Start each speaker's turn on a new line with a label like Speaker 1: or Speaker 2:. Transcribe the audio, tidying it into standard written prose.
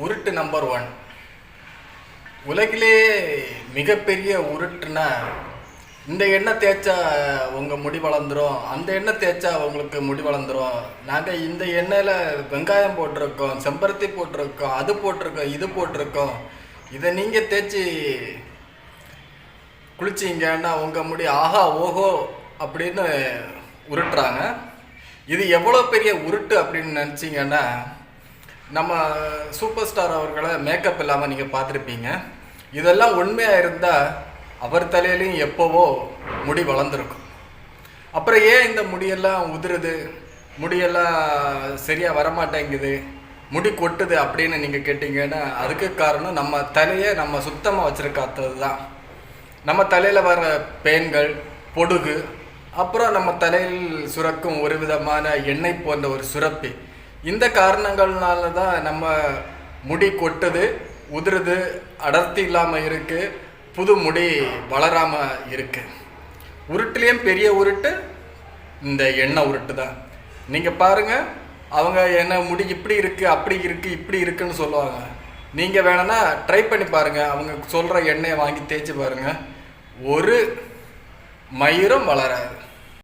Speaker 1: உருட்டு நம்பர் 1. உலகிலே மிகப்பெரிய உருட்டுனா, இந்த எண்ணெய் தேய்ச்சா உங்கள் முடி வளர்ந்துரும், அந்த எண்ணெய் தேய்ச்சா உங்களுக்கு முடி வளர்ந்துரும், நாங்கள் இந்த எண்ணெயில் வெங்காயம் போட்டிருக்கோம், செம்பருத்தி போட்டிருக்கோம், அது போட்டிருக்கோம், இது போட்டிருக்கோம், இதை நீங்கள் தேய்ச்சி குளிச்சிங்கன்னா உங்கள் முடி ஆஹா ஓஹோ அப்படின்னு உருட்டுறாங்க. இது எவ்வளோ பெரிய உருட்டு அப்படின்னு நினச்சிங்கன்னா, நம்ம சூப்பர் ஸ்டார் அவர்களை மேக்கப் இல்லாமல் நீங்கள் பார்த்துருப்பீங்க. இதெல்லாம் உண்மையாக இருந்தால் அவர் தலையிலையும் எப்போவோ முடி வளர்ந்துருக்கும். அப்புறம் ஏன் இந்த முடியெல்லாம் உதிருது, முடியெல்லாம் சரியாக வரமாட்டேங்குது, முடி கொட்டுது அப்படின்னு நீங்கள் கேட்டிங்கன்னா, அதுக்கு காரணம் நம்ம தலையை நம்ம சுத்தமாக வச்சுருக்காதது தான். நம்ம தலையில் வர பேன்கள், பொடுகு, அப்புறம் நம்ம தலையில் சுரக்கும் ஒரு விதமான எண்ணெய் போன்ற ஒரு சுரப்பி, இந்த காரணங்கள்னால தான் நம்ம முடி கொட்டுது, உதிருது, அடர்த்தி இல்லாமல் இருக்குது, புது முடி வளராமல் இருக்குது. உருட்டுலேயும் பெரிய உருட்டு இந்த எண்ணெய் உருட்டு தான். நீங்கள் பாருங்கள், அவங்க என்ன முடி இப்படி இருக்குது, அப்படி இருக்குது, இப்படி இருக்குன்னு சொல்லுவாங்க. நீங்கள் வேணும்னா ட்ரை பண்ணி பாருங்கள், அவங்க சொல்கிற எண்ணெயை வாங்கி தேய்ச்சி பாருங்கள், ஒரு மயிரும் வளராது.